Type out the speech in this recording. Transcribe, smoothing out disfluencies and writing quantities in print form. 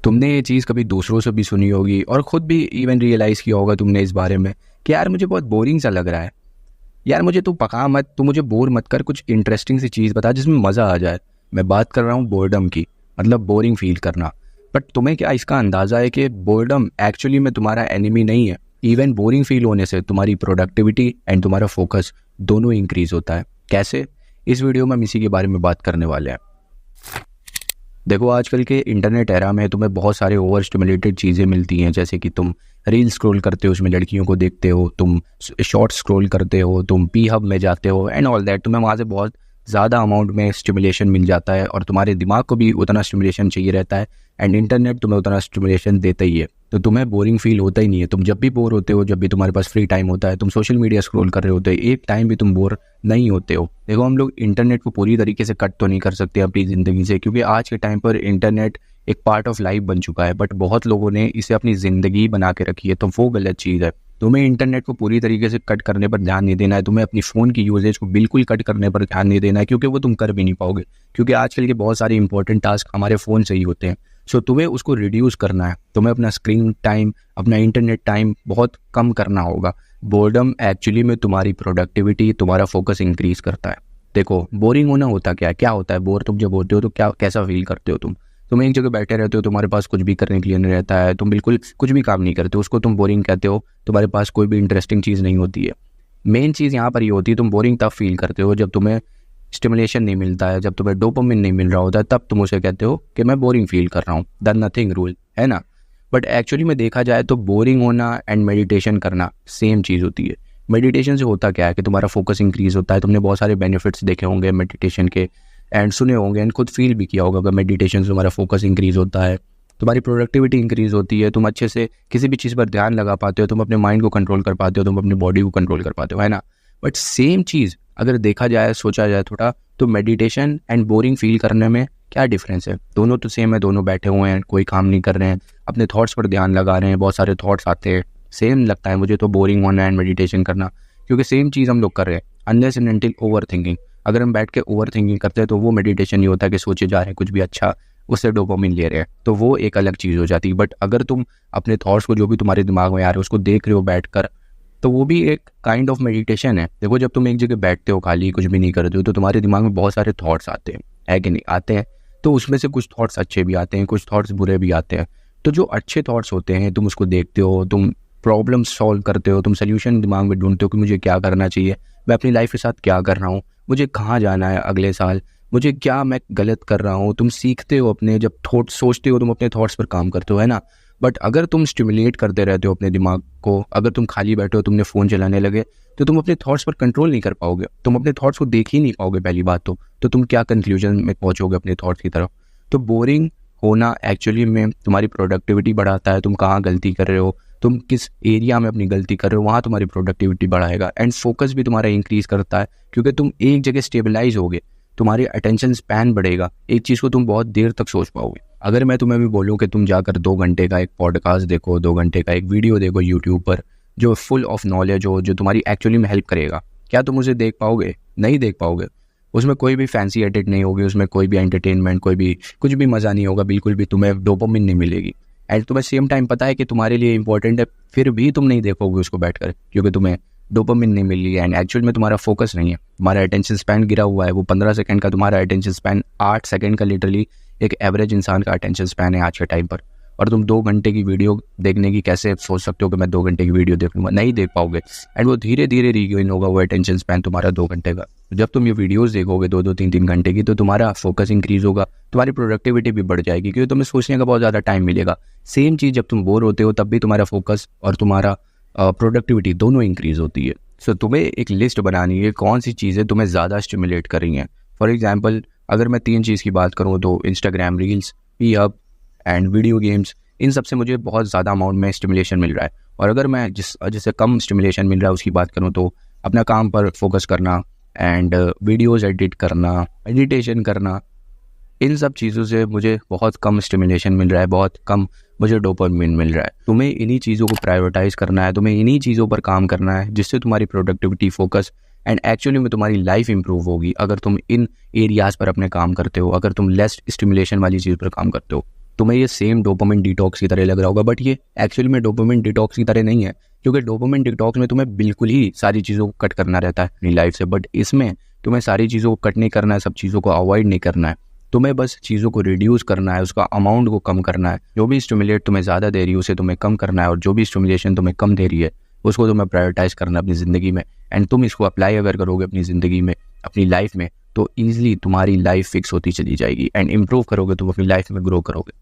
तुमने ये चीज़ कभी दूसरों से भी सुनी होगी और ख़ुद भी इवन रियलाइज़ किया होगा तुमने इस बारे में कि यार मुझे बहुत बोरिंग सा लग रहा है। यार मुझे तू पका मत, तू मुझे बोर मत कर, कुछ इंटरेस्टिंग सी चीज़ बता जिसमें मज़ा आ जाए। मैं बात कर रहा हूँ बोर्डम की, मतलब बोरिंग फील करना। बट तुम्हें क्या इसका अंदाज़ा है कि बोर्डम एक्चुअली में तुम्हारा एनिमी नहीं है। इवन बोरिंग फील होने से तुम्हारी प्रोडक्टिविटी एंड तुम्हारा फोकस दोनों इंक्रीज़ होता है। कैसे? इस वीडियो में हम इसी के बारे में बात करने वाले हैं। देखो, आजकल के इंटरनेट एरा में तुम्हें बहुत सारे ओवर स्टिमुलेटेड चीज़ें मिलती हैं, जैसे कि तुम रील स्क्रॉल करते हो, उसमें लड़कियों को देखते हो, तुम शॉर्ट स्क्रॉल करते हो, तुम पी हब में जाते हो एंड ऑल दैट। तुम्हें वहाँ से बहुत ज़्यादा अमाउंट में स्टिमुलेशन मिल जाता है और तुम्हारे दिमाग को भी उतना स्टिमुलेशन चाहिए रहता है एंड इंटरनेट तुम्हें उतना स्टिमुलेशन देता ही है। तो तुम्हें बोरिंग फील होता ही नहीं है। तुम जब भी बोर होते हो, जब भी तुम्हारे पास फ्री टाइम होता है, तुम सोशल मीडिया स्क्रॉल कर रहे होते हो, एक टाइम भी तुम बोर नहीं होते हो। देखो, हम लोग इंटरनेट को पूरी तरीके से कट तो नहीं कर सकते अपनी ज़िंदगी से, क्योंकि आज के टाइम पर इंटरनेट एक पार्ट ऑफ लाइफ बन चुका है, बट बहुत लोगों ने इसे अपनी ज़िंदगी बना के रखी है, तो वो गलत चीज़ है। तुम्हें इंटरनेट को पूरी तरीके से कट करने पर ध्यान नहीं देना है। तुम्हें अपनी फ़ोन की यूजेज को बिल्कुल कट करने पर ध्यान नहीं देना है, क्योंकि वो तुम कर भी नहीं पाओगे, क्योंकि आजकल के बहुत सारे इंपॉर्टेंट टास्क हमारे फ़ोन से ही होते हैं। सो तुम्हें उसको रिड्यूस करना है। तुम्हें अपना स्क्रीन टाइम, अपना इंटरनेट टाइम बहुत कम करना होगा। बोर्डम एक्चुअली में तुम्हारी प्रोडक्टिविटी, तुम्हारा फोकस इंक्रीज करता है। देखो, बोरिंग होना होता क्या होता है? बोर तुम जब होते हो तो कैसा फील करते हो? तुम एक जगह बैठे रहते हो, तुम्हारे पास कुछ भी करने के लिए नहीं रहता है, तुम बिल्कुल कुछ भी काम नहीं करते, उसको तुम बोरिंग कहते हो। तुम्हारे पास कोई भी इंटरेस्टिंग चीज़ नहीं होती है। मेन चीज़ यहाँ पर ये होती है, तुम बोरिंग तब फील करते हो जब तुम्हें स्टिमुलेशन नहीं मिलता है, जब तुम्हें डोपामिन नहीं मिल रहा होता है, तब तुम उसे कहते हो कि मैं बोरिंग फील कर रहा हूँ। द नथिंग रूल, है ना? बट एक्चुअली में देखा जाए तो बोरिंग होना एंड मेडिटेशन करना सेम चीज़ होती है। मेडिटेशन से होता क्या है कि तुम्हारा फोकस इंक्रीज होता है। तुमने बहुत सारे बेनिफिट्स देखे होंगे मेडिटेशन के एंड सुने होंगे एंड खुद फील भी किया होगा। अगर मेडिटेशन से तुम्हारा फोकस इंक्रीज होता है, तुम्हारी प्रोडक्टिविटी इंक्रीज होती है, तुम अच्छे से किसी भी चीज़ पर ध्यान लगा पाते हो, तुम अपने माइंड को कंट्रोल कर पाते हो, तुम अपनी बॉडी को कंट्रोल कर पाते हो, है ना? बट सेम चीज़ अगर देखा जाए, सोचा जाए थोड़ा, तो मेडिटेशन एंड बोरिंग फील करने में क्या डिफरेंस है? दोनों तो सेम है, दोनों बैठे हुए हैं, कोई काम नहीं कर रहे हैं, अपने थॉट्स पर ध्यान लगा रहे हैं, बहुत सारे थॉट्स आते हैं। सेम लगता है मुझे तो बोरिंग होना एंड मेडिटेशन करना, क्योंकि सेम चीज़ हम लोग कर रहे हैं। Unless and until over thinking, अगर हम बैठ के ओवर थिंकिंग करते हैं तो वो मेडिटेशन नहीं होता कि सोचे जा रहे हैं कुछ भी अच्छा, उससे डोपामिन ले रहे हैं, तो वो एक अलग चीज़ हो जाती है। बट अगर तुम अपने थॉट्स को, जो भी तुम्हारे दिमाग में आ रहे हो, उसको देख रहे हो बैठ कर, तो वो भी एक काइंड ऑफ मेडिटेशन है। देखो, जब तुम एक जगह बैठते हो खाली, कुछ भी नहीं करते हो, तो तुम्हारे दिमाग में बहुत सारे थॉट्स आते हैं, है कि नहीं? आते हैं। तो उसमें से कुछ थॉट्स अच्छे भी आते हैं, कुछ थॉट्स बुरे भी आते हैं। तो जो अच्छे थॉट्स होते हैं, तुम उसको देखते हो, तुम प्रॉब्लम सॉल्व करते हो, तुम सोल्यूशन दिमाग में ढूंढते हो कि मुझे क्या करना चाहिए, मैं अपनी लाइफ के साथ क्या कर रहा हूँ, मुझे कहाँ जाना है अगले साल, मुझे क्या मैं गलत कर रहा हूँ। तुम सीखते हो अपने, जब थॉट सोचते हो, तुम अपने थॉट्स पर काम करते हो, है ना? बट अगर तुम स्टिमुलेट करते रहते हो अपने दिमाग को, अगर तुम खाली बैठे हो, तुमने फ़ोन चलाने लगे, तो तुम अपने थॉट्स पर कंट्रोल नहीं कर पाओगे, तुम अपने थॉट्स को देख ही नहीं पाओगे पहली बात तो तुम क्या कंक्लूजन में पहुंचोगे अपने थॉट्स की तरफ? तो बोरिंग होना एक्चुअली में तुम्हारी प्रोडक्टिविटी बढ़ाता है। तुम कहाँ गलती कर रहे हो, तुम किस एरिया में अपनी गलती कर रहे हो, वहाँ तुम्हारी प्रोडक्टिविटी बढ़ाएगा एंड फोकस भी तुम्हारा इंक्रीज़ करता है, क्योंकि तुम एक जगह स्टेबलाइज होगे, तुम्हारी अटेंशन स्पैन बढ़ेगा, एक चीज़ को तुम बहुत देर तक सोच पाओगे। अगर मैं तुम्हें भी बोलूँ कि तुम जाकर 2 घंटे का एक पॉडकास्ट देखो, 2 घंटे का एक वीडियो देखो यूट्यूब पर, जो फुल ऑफ नॉलेज हो, जो तुम्हारी एक्चुअली में हेल्प करेगा, क्या तुम उसे देख पाओगे? नहीं देख पाओगे। उसमें कोई भी फैंसी एडिट नहीं होगी, उसमें कोई भी एंटरटेनमेंट, कोई भी कुछ भी मज़ा नहीं होगा, बिल्कुल भी तुम्हें डोपामिन नहीं मिलेगी। एंड तुम्हें सेम टाइम पता है कि तुम्हारे लिए इंपॉर्टेंट है, फिर भी तुम नहीं देखोगे उसको बैठकर, क्योंकि तुम्हें डोपामिन नहीं मिल रही है एंड एक्चुअल में तुम्हारा फोकस नहीं है, तुम्हारा अटेंशन स्पैन गिरा हुआ है। वो 15 सेकंड का तुम्हारा अटेंशन स्पैन 8 सेकंड का लिटरली एक एवरेज इंसान का अटेंशन स्पैन है आज के टाइम पर। और तुम 2 घंटे की वीडियो देखने की कैसे सोच सकते हो कि मैं 2 घंटे की वीडियो देख लूँगा? नहीं देख पाओगे। एंड वो धीरे धीरे रीगेन होगा वो अटेंशन स्पैन तुम्हारा 2 घंटे का। जब तुम ये वीडियोस देखोगे 2-2, 3-3 घंटे की, तो तुम्हारा फोकस इंक्रीज होगा, तुम्हारी प्रोडक्टिविटी भी बढ़ जाएगी, क्योंकि तुम्हें सोचने का बहुत ज़्यादा टाइम मिलेगा। सेम चीज़ जब तुम बोर होते हो, तब भी तुम्हारा फोकस और तुम्हारा प्रोडक्टिविटी दोनों इंक्रीज होती है। सो तुम्हें एक लिस्ट बनानी है कौन सी चीज़ें तुम्हें ज़्यादा स्टिमुलेट कर रही हैं। फॉर एग्जाम्पल, अगर मैं 3 चीज़ की बात करूँ तो Instagram reels, P hub and video games, इन सब से मुझे बहुत ज़्यादा अमाउंट में स्टिमुलेशन मिल रहा है। और अगर मैं जिससे कम स्टिमुलेशन मिल रहा है उसकी बात करूँ तो अपना काम पर फोकस करना एंड वीडियोज़ एडिट करना, मेडिटेशन करना, इन सब चीज़ों से मुझे बहुत कम स्टिमुलेशन मिल रहा है, बहुत कम मुझे डोपामिन मिल रहा है। तुम्हें इन्हीं चीज़ों को प्रायोरिटाइज़ करना है, तुम्हें इन्हीं चीज़ों पर काम करना है, जिससे तुम्हारी प्रोडक्टिविटी, फोकस एंड एक्चुअली में तुम्हारी लाइफ इंप्रूव होगी। अगर तुम इन एरियाज़ पर अपने काम करते हो, अगर तुम लेस स्टिमुलेशन वाली चीज़ पर काम करते हो। तुम्हें ये सेम डोपामिन डिटॉक्स की तरह लग रहा होगा, बट ये एक्चुअली में डोपामिन डिटॉक्स की तरह नहीं है, क्योंकि डोपामिन डिटॉक्स में तुम्हें बिल्कुल ही सारी चीज़ों को कट करना रहता है अपनी लाइफ से, बट इसमें तुम्हें सारी चीज़ों को कट नहीं करना है, सब चीज़ों को अवॉइड नहीं करना है, तुम्हें बस चीज़ों को रिड्यूस करना है, उसका अमाउंट को कम करना है। जो भी स्टिमुलेट तुम्हें ज़्यादा दे रही है उसे तुम्हें कम करना है, और जो भी स्टिमुलेशन तुम्हें कम दे रही है उसको तुम्हें प्रायोरिटाइज करना है अपनी ज़िंदगी में। एंड तुम इसको अप्लाई अगर करोगे अपनी ज़िंदगी में, अपनी लाइफ में, तो ईजिली तुम्हारी लाइफ फिक्स होती चली जाएगी एंड इम्प्रूव करोगे, तुम अपनी लाइफ में ग्रो करोगे।